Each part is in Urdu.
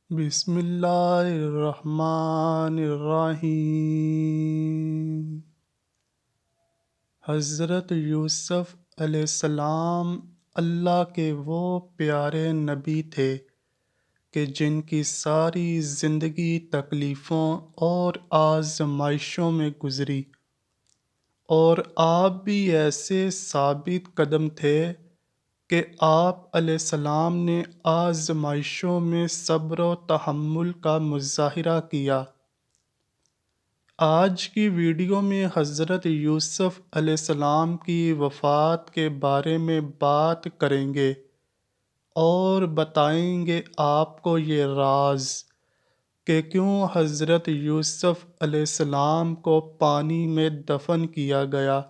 بسم اللہ الرحمن الرحیم۔ حضرت یوسف علیہ السلام اللہ کے وہ پیارے نبی تھے کہ جن کی ساری زندگی تکلیفوں اور آزمائشوں میں گزری، اور آپ بھی ایسے ثابت قدم تھے کہ آپ علیہ السلام نے آزمائشوں میں صبر و تحمل کا مظاہرہ کیا۔ آج کی ویڈیو میں حضرت یوسف علیہ السلام کی وفات کے بارے میں بات کریں گے اور بتائیں گے آپ کو یہ راز کہ کیوں حضرت یوسف علیہ السلام کو پانی میں دفن کیا گیا،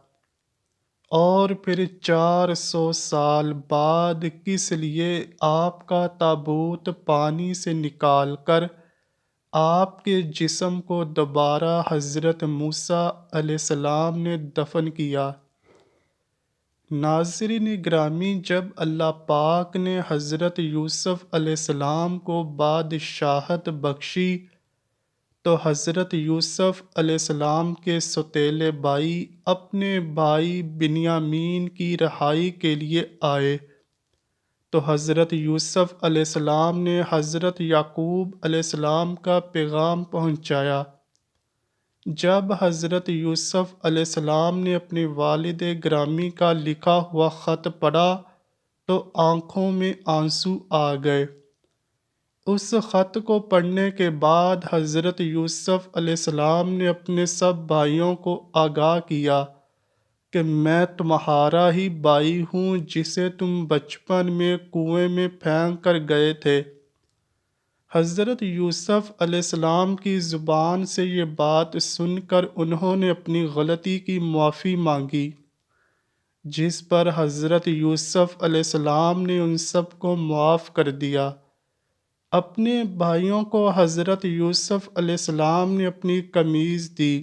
اور پھر 400 سال بعد کس لیے آپ کا تابوت پانی سے نکال کر آپ کے جسم کو دوبارہ حضرت موسیٰ علیہ السلام نے دفن کیا۔ ناظرین گرامی، جب اللہ پاک نے حضرت یوسف علیہ السلام کو بادشاہت بخشی تو حضرت یوسف علیہ السلام کے سوتیلے بھائی اپنے بھائی بنیامین کی رہائی کے لیے آئے، تو حضرت یوسف علیہ السلام نے حضرت یعقوب علیہ السلام کا پیغام پہنچایا۔ جب حضرت یوسف علیہ السلام نے اپنے والد گرامی کا لکھا ہوا خط پڑھا تو آنکھوں میں آنسو آ گئے۔ اس خط کو پڑھنے کے بعد حضرت یوسف علیہ السلام نے اپنے سب بھائیوں کو آگاہ کیا کہ میں تمہارا ہی بھائی ہوں جسے تم بچپن میں کنویں میں پھینک کر گئے تھے۔ حضرت یوسف علیہ السلام کی زبان سے یہ بات سن کر انہوں نے اپنی غلطی کی معافی مانگی، جس پر حضرت یوسف علیہ السلام نے ان سب کو معاف کر دیا۔ اپنے بھائیوں کو حضرت یوسف علیہ السلام نے اپنی قمیض دی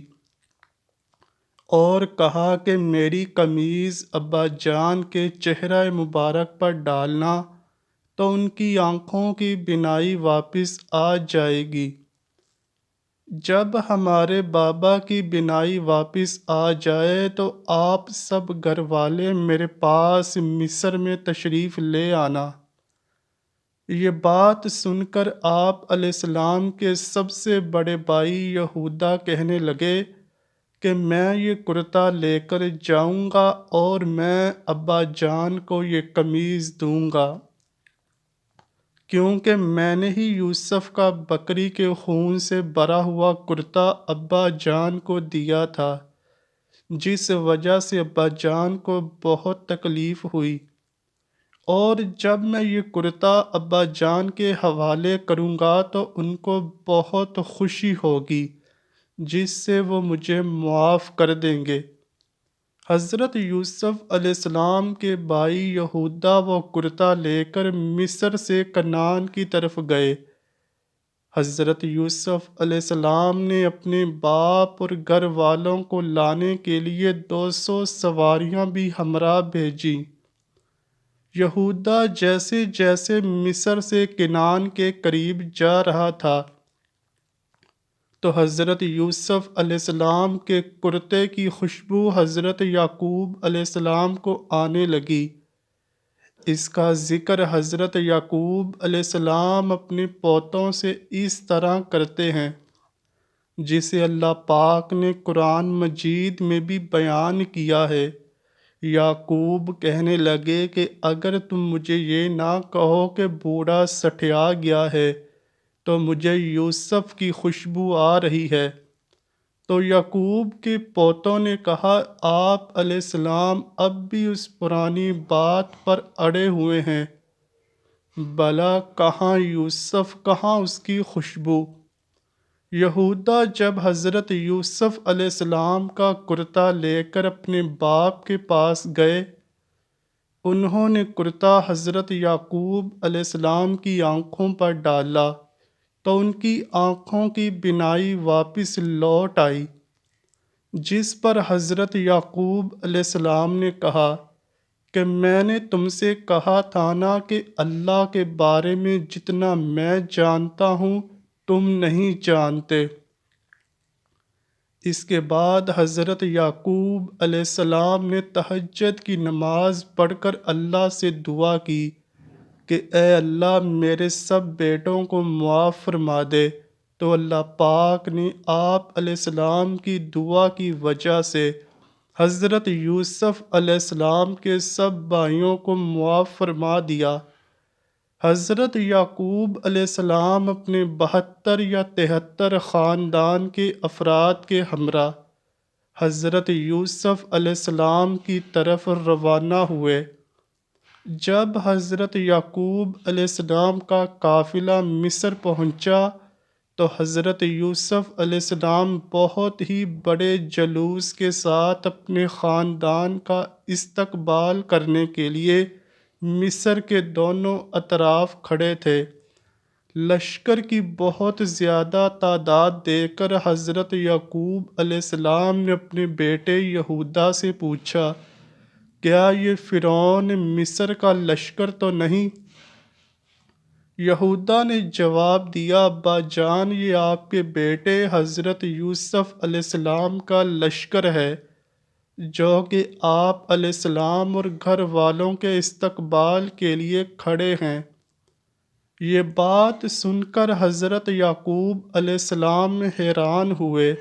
اور کہا کہ میری قمیض ابا جان کے چہرہ مبارک پر ڈالنا تو ان کی آنکھوں کی بینائی واپس آ جائے گی۔ جب ہمارے بابا کی بینائی واپس آ جائے تو آپ سب گھر والے میرے پاس مصر میں تشریف لے آنا۔ یہ بات سن کر آپ علیہ السلام کے سب سے بڑے بھائی یہودا کہنے لگے کہ میں یہ کرتا لے کر جاؤں گا اور میں ابا جان کو یہ قمیض دوں گا، کیونکہ میں نے ہی یوسف کا بکری کے خون سے بھرا ہوا کرتا ابا جان کو دیا تھا، جس وجہ سے ابا جان کو بہت تکلیف ہوئی، اور جب میں یہ کرتا ابا جان کے حوالے کروں گا تو ان کو بہت خوشی ہوگی، جس سے وہ مجھے معاف کر دیں گے۔ حضرت یوسف علیہ السلام کے بھائی یہودا وہ کرتا لے کر مصر سے کنعان کی طرف گئے۔ حضرت یوسف علیہ السلام نے اپنے باپ اور گھر والوں کو لانے کے لیے 200 سواریاں بھی ہمراہ بھیجیں۔ یہودا جیسے جیسے مصر سے کنعان کے قریب جا رہا تھا تو حضرت یوسف علیہ السلام کے کرتے کی خوشبو حضرت یعقوب علیہ السلام کو آنے لگی۔ اس کا ذکر حضرت یعقوب علیہ السلام اپنے پوتوں سے اس طرح کرتے ہیں، جسے اللہ پاک نے قرآن مجید میں بھی بیان کیا ہے۔ یعقوب کہنے لگے کہ اگر تم مجھے یہ نہ کہو کہ بوڑھا سٹھیا گیا ہے تو مجھے یوسف کی خوشبو آ رہی ہے، تو یعقوب کے پوتوں نے کہا آپ علیہ السلام اب بھی اس پرانی بات پر اڑے ہوئے ہیں، بھلا کہاں یوسف، کہاں اس کی خوشبو۔ یہودا جب حضرت یوسف علیہ السلام کا کرتا لے کر اپنے باپ کے پاس گئے، انہوں نے کرتا حضرت یعقوب علیہ السلام کی آنکھوں پر ڈالا تو ان کی آنکھوں کی بینائی واپس لوٹ آئی، جس پر حضرت یعقوب علیہ السلام نے کہا کہ میں نے تم سے کہا تھا نا کہ اللہ کے بارے میں جتنا میں جانتا ہوں تم نہیں جانتے۔ اس کے بعد حضرت یعقوب علیہ السلام نے تہجد کی نماز پڑھ کر اللہ سے دعا کی کہ اے اللہ میرے سب بیٹوں کو معاف فرما دے، تو اللہ پاک نے آپ علیہ السلام کی دعا کی وجہ سے حضرت یوسف علیہ السلام کے سب بھائیوں کو معاف فرما دیا۔ حضرت یعقوب علیہ السلام اپنے 72 یا 73 خاندان کے افراد کے ہمراہ حضرت یوسف علیہ السلام کی طرف روانہ ہوئے۔ جب حضرت یعقوب علیہ السلام کا قافلہ مصر پہنچا تو حضرت یوسف علیہ السلام بہت ہی بڑے جلوس کے ساتھ اپنے خاندان کا استقبال کرنے کے لیے مصر کے دونوں اطراف کھڑے تھے۔ لشکر کی بہت زیادہ تعداد دیکھ کر حضرت یعقوب علیہ السلام نے اپنے بیٹے یہودا سے پوچھا، کیا یہ فرعون مصر کا لشکر تو نہیں؟ یہودا نے جواب دیا، ابا جان یہ آپ کے بیٹے حضرت یوسف علیہ السلام کا لشکر ہے، جو کہ آپ علیہ السلام اور گھر والوں کے استقبال کے لیے کھڑے ہیں۔ یہ بات سن کر حضرت یعقوب علیہ السلام حیران ہوئے،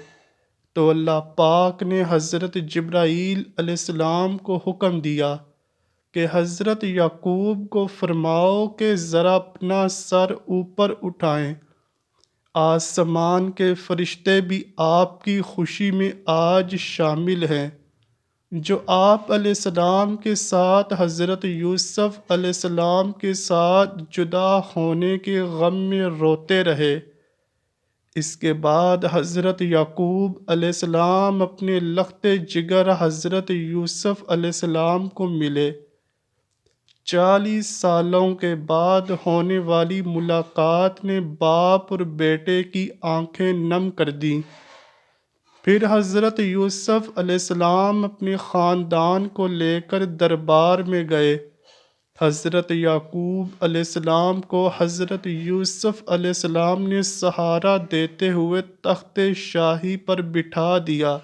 تو اللہ پاک نے حضرت جبرائیل علیہ السلام کو حکم دیا کہ حضرت یعقوب کو فرماؤ کہ ذرا اپنا سر اوپر اٹھائیں، آسمان کے فرشتے بھی آپ کی خوشی میں آج شامل ہیں، جو آپ علیہ السلام کے ساتھ حضرت یوسف علیہ السلام کے ساتھ جدا ہونے کے غم میں روتے رہے۔ اس کے بعد حضرت یعقوب علیہ السلام اپنے لخت جگر حضرت یوسف علیہ السلام کو ملے۔ 40 سالوں کے بعد ہونے والی ملاقات نے باپ اور بیٹے کی آنکھیں نم کر دیں۔ پھر حضرت یوسف علیہ السلام اپنے خاندان کو لے کر دربار میں گئے۔ حضرت یعقوب علیہ السلام کو حضرت یوسف علیہ السلام نے سہارا دیتے ہوئے تخت شاہی پر بٹھا دیا۔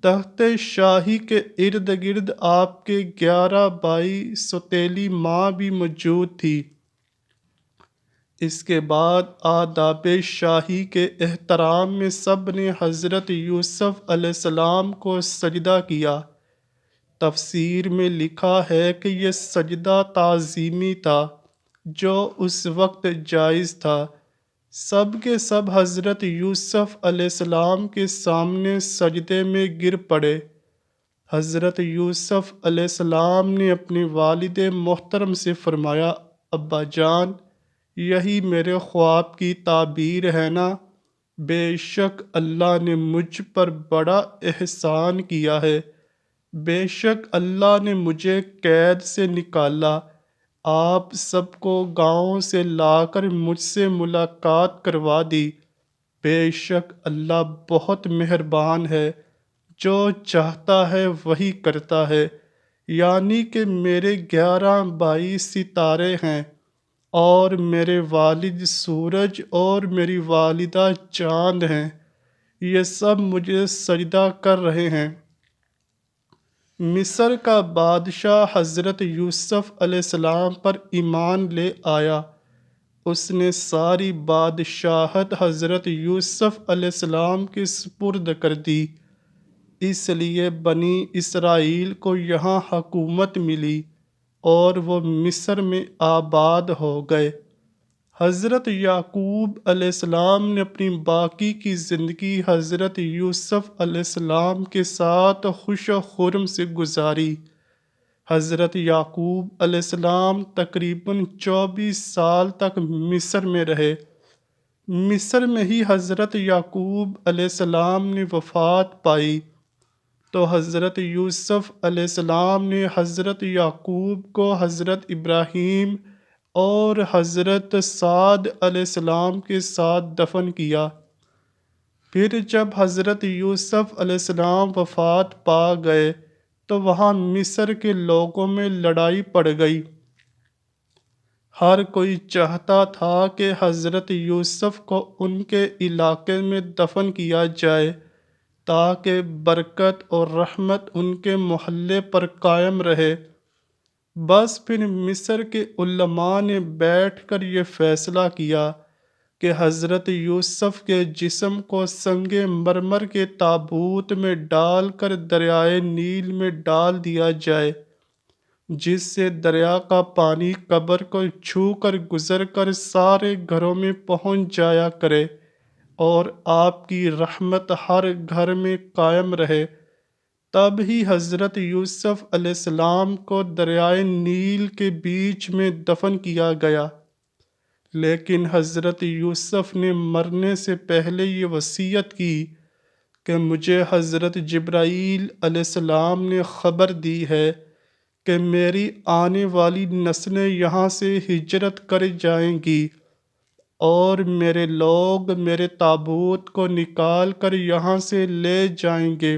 تخت شاہی کے ارد گرد آپ کے 11 بھائی سوتیلی ماں بھی موجود تھی۔ اس کے بعد آداب شاہی کے احترام میں سب نے حضرت یوسف علیہ السلام کو سجدہ کیا۔ تفسیر میں لکھا ہے کہ یہ سجدہ تعظیمی تھا جو اس وقت جائز تھا۔ سب کے سب حضرت یوسف علیہ السلام کے سامنے سجدے میں گر پڑے۔ حضرت یوسف علیہ السلام نے اپنے والد محترم سے فرمایا، ابا جان یہی میرے خواب کی تعبیر ہے نا؟ بے شک اللہ نے مجھ پر بڑا احسان کیا ہے، بے شک اللہ نے مجھے قید سے نکالا، آپ سب کو گاؤں سے لا کر مجھ سے ملاقات کروا دی۔ بے شک اللہ بہت مہربان ہے، جو چاہتا ہے وہی کرتا ہے۔ یعنی کہ میرے 11 بھائی ستارے ہیں، اور میرے والد سورج اور میری والدہ چاند ہیں، یہ سب مجھے سجدہ کر رہے ہیں۔ مصر کا بادشاہ حضرت یوسف علیہ السلام پر ایمان لے آیا، اس نے ساری بادشاہت حضرت یوسف علیہ السلام کے سپرد کر دی، اس لیے بنی اسرائیل کو یہاں حکومت ملی اور وہ مصر میں آباد ہو گئے۔ حضرت یعقوب علیہ السلام نے اپنی باقی کی زندگی حضرت یوسف علیہ السلام کے ساتھ خوش و خرم سے گزاری۔ حضرت یعقوب علیہ السلام تقریباً 24 سال تک مصر میں رہے۔ مصر میں ہی حضرت یعقوب علیہ السلام نے وفات پائی، تو حضرت یوسف علیہ السلام نے حضرت یعقوب کو حضرت ابراہیم اور حضرت سعد علیہ السلام کے ساتھ دفن کیا۔ پھر جب حضرت یوسف علیہ السلام وفات پا گئے تو وہاں مصر کے لوگوں میں لڑائی پڑ گئی۔ ہر کوئی چاہتا تھا کہ حضرت یوسف کو ان کے علاقے میں دفن کیا جائے تاکہ برکت اور رحمت ان کے محلے پر قائم رہے۔ بس پھر مصر کے علماء نے بیٹھ کر یہ فیصلہ کیا کہ حضرت یوسف کے جسم کو سنگ مرمر کے تابوت میں ڈال کر دریائے نیل میں ڈال دیا جائے، جس سے دریا کا پانی قبر کو چھو کر گزر کر سارے گھروں میں پہنچ جایا کرے اور آپ کی رحمت ہر گھر میں قائم رہے۔ تب ہی حضرت یوسف علیہ السلام کو دریائے نیل کے بیچ میں دفن کیا گیا۔ لیکن حضرت یوسف نے مرنے سے پہلے یہ وصیت کی کہ مجھے حضرت جبرائیل علیہ السلام نے خبر دی ہے کہ میری آنے والی نسلیں یہاں سے ہجرت کر جائیں گی اور میرے لوگ میرے تابوت کو نکال کر یہاں سے لے جائیں گے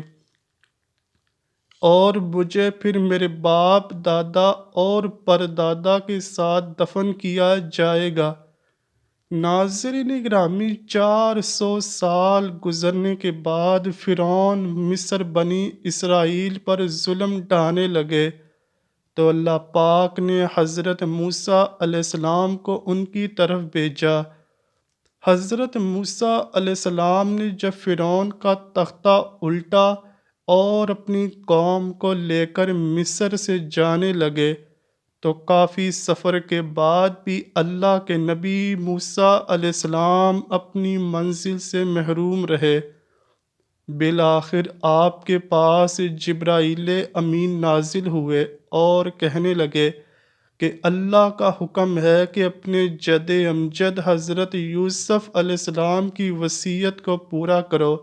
اور مجھے پھر میرے باپ دادا اور پردادا کے ساتھ دفن کیا جائے گا۔ ناظرین گرامی، 400 سال گزرنے کے بعد فرعون مصر بنی اسرائیل پر ظلم ڈھانے لگے تو اللہ پاک نے حضرت موسیٰ علیہ السلام کو ان کی طرف بھیجا۔ حضرت موسیٰ علیہ السلام نے جب فرعون کا تختہ الٹا اور اپنی قوم کو لے کر مصر سے جانے لگے تو کافی سفر کے بعد بھی اللہ کے نبی موسیٰ علیہ السلام اپنی منزل سے محروم رہے۔ بالآخر آپ کے پاس جبرائیل امین نازل ہوئے اور کہنے لگے کہ اللہ کا حکم ہے کہ اپنے جد امجد حضرت یوسف علیہ السلام کی وصیت کو پورا کرو۔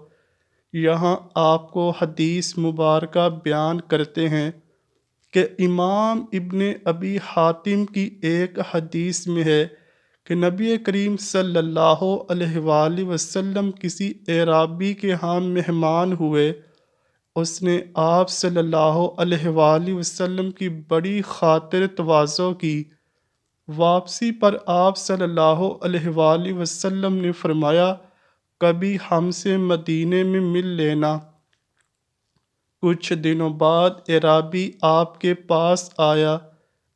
یہاں آپ کو حدیث مبارکہ بیان کرتے ہیں کہ امام ابن ابی حاتم کی ایک حدیث میں ہے کہ نبی کریم صلی اللہ علیہ وآلہ وسلم کسی اعرابی کے ہاں مہمان ہوئے۔ اس نے آپ صلی اللہ علیہ وآلہ وسلم کی بڑی خاطر تواضع کی۔ واپسی پر آپ صلی اللہ علیہ وآلہ وسلم نے فرمایا، کبھی ہم سے مدینے میں مل لینا۔ کچھ دنوں بعد اعرابی آپ کے پاس آیا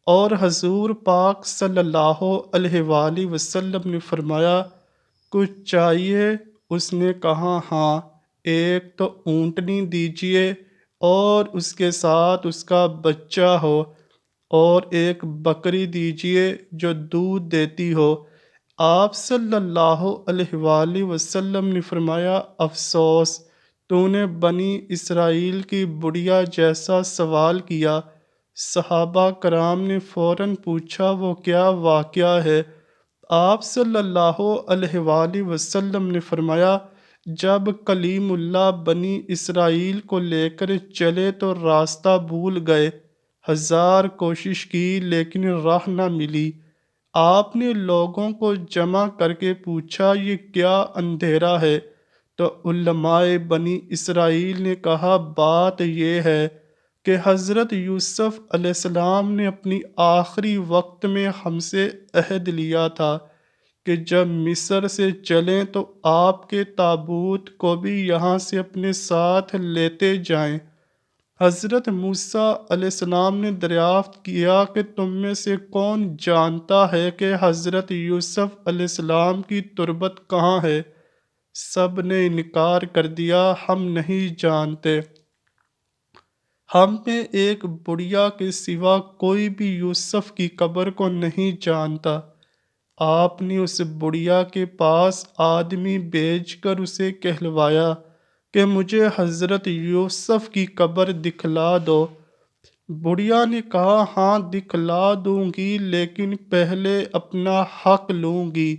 اور حضور پاک صلی اللہ علیہ وآلہ وسلم نے فرمایا، کچھ چاہیے؟ اس نے کہا ہاں، ایک تو اونٹنی دیجیے اور اس کے ساتھ اس کا بچہ ہو، اور ایک بکری دیجیے جو دودھ دیتی ہو۔ آپ صلی اللہ علیہ وآلہ وسلم نے فرمایا، افسوس، تو نے بنی اسرائیل کی بڑیا جیسا سوال کیا۔ صحابہ کرام نے فوراً پوچھا، وہ کیا واقعہ ہے؟ آپ صلی اللہ علیہ وآلہ وسلم نے فرمایا، جب کلیم اللہ بنی اسرائیل کو لے کر چلے تو راستہ بھول گئے، 1000 کوشش کی لیکن راہ نہ ملی۔ آپ نے لوگوں کو جمع کر کے پوچھا، یہ کیا اندھیرا ہے؟ تو علماء بنی اسرائیل نے کہا، بات یہ ہے کہ حضرت یوسف علیہ السلام نے اپنی آخری وقت میں ہم سے عہد لیا تھا کہ جب مصر سے چلیں تو آپ کے تابوت کو بھی یہاں سے اپنے ساتھ لیتے جائیں۔ حضرت موسیٰ علیہ السلام نے دریافت کیا کہ تم میں سے کون جانتا ہے کہ حضرت یوسف علیہ السلام کی تربت کہاں ہے؟ سب نے انکار کر دیا، ہم نہیں جانتے۔ ہم میں ایک بڑیا کے سوا کوئی بھی یوسف کی قبر کو نہیں جانتا۔ آپ نے اس بڑیا کے پاس آدمی بھیج کر اسے کہلوایا کہ مجھے حضرت یوسف کی قبر دکھلا دو۔ بڑیا نے کہا، ہاں دکھلا دوں گی، لیکن پہلے اپنا حق لوں گی۔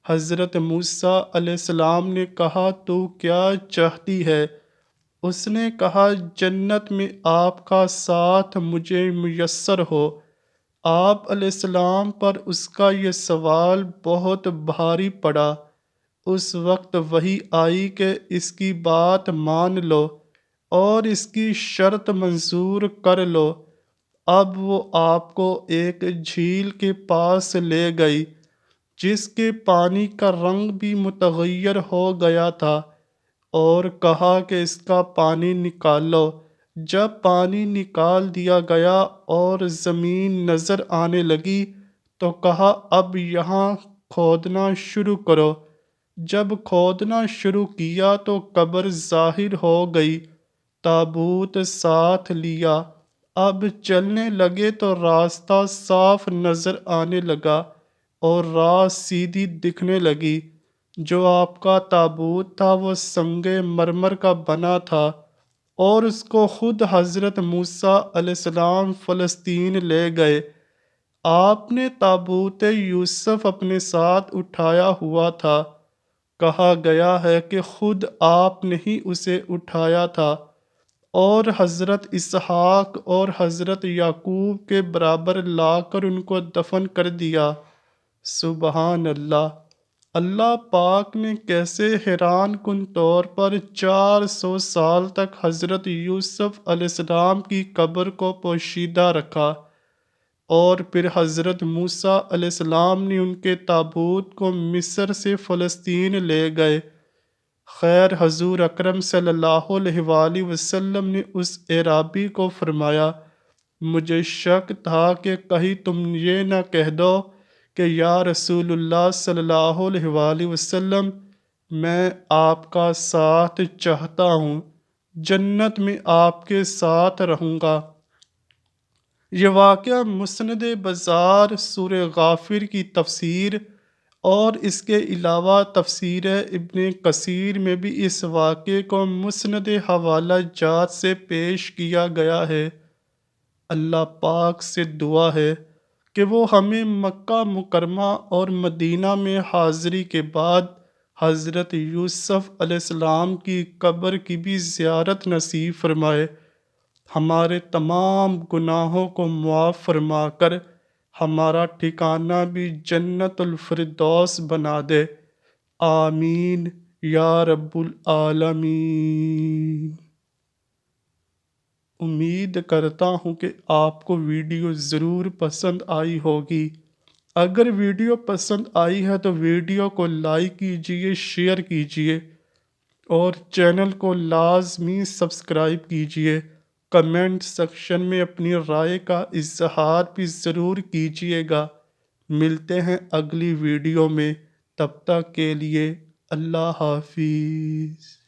حضرت موسیٰ علیہ السلام نے کہا، تو کیا چاہتی ہے؟ اس نے کہا، جنت میں آپ کا ساتھ مجھے میسر ہو۔ آپ علیہ السلام پر اس کا یہ سوال بہت بھاری پڑا۔ اس وقت وحی آئی کہ اس کی بات مان لو۔ اور اس کی شرط منظور کر لو۔ اب وہ آپ کو ایک جھیل کے پاس لے گئی جس کے پانی کا رنگ بھی متغیر ہو گیا تھا، اور کہا کہ اس کا پانی نکالو۔ جب پانی نکال دیا گیا اور زمین نظر آنے لگی تو کہا اب یہاں کھودنا شروع کرو۔ جب کھودنا شروع کیا تو قبر ظاہر ہو گئی، تابوت ساتھ لیا۔ اب چلنے لگے تو راستہ صاف نظر آنے لگا اور راہ سیدھی دکھنے لگی۔ جو آپ کا تابوت تھا وہ سنگ مرمر کا بنا تھا، اور اس کو خود حضرت موسیٰ علیہ السلام فلسطین لے گئے۔ آپ نے تابوت یوسف اپنے ساتھ اٹھایا ہوا تھا۔ کہا گیا ہے کہ خود آپ نے ہی اسے اٹھایا تھا اور حضرت اسحاق اور حضرت یعقوب کے برابر لا کر ان کو دفن کر دیا۔ سبحان اللہ! اللہ پاک نے کیسے حیران کن طور پر 400 سال تک حضرت یوسف علیہ السلام کی قبر کو پوشیدہ رکھا، اور پھر حضرت موسیٰ علیہ السلام نے ان کے تابوت کو مصر سے فلسطین لے گئے۔ خیر حضور اکرم صلی اللہ علیہ وآلہ وسلم نے اس اعرابی کو فرمایا، مجھے شک تھا کہ کہیں تم یہ نہ کہہ دو کہ یا رسول اللہ صلی اللہ علیہ وآلہ وسلم، میں آپ کا ساتھ چاہتا ہوں، جنت میں آپ کے ساتھ رہوں گا۔ یہ واقعہ مسند بزار سورہ غافر کی تفسیر اور اس کے علاوہ تفسیر ابن کثیر میں بھی اس واقعے کو مسند حوالہ جات سے پیش کیا گیا ہے۔ اللہ پاک سے دعا ہے کہ وہ ہمیں مکہ مکرمہ اور مدینہ میں حاضری کے بعد حضرت یوسف علیہ السلام کی قبر کی بھی زیارت نصیب فرمائے، ہمارے تمام گناہوں کو معاف فرما کر ہمارا ٹھکانہ بھی جنت الفردوس بنا دے۔ آمین یا رب العالمین۔ امید کرتا ہوں کہ آپ کو ویڈیو ضرور پسند آئی ہوگی۔ اگر ویڈیو پسند آئی ہے تو ویڈیو کو لائک کیجئے، شیئر کیجئے اور چینل کو لازمی سبسکرائب کیجئے۔ کمنٹ سیکشن میں اپنی رائے کا اظہار بھی ضرور کیجئے گا۔ ملتے ہیں اگلی ویڈیو میں، تب تک کے لیے اللہ حافظ۔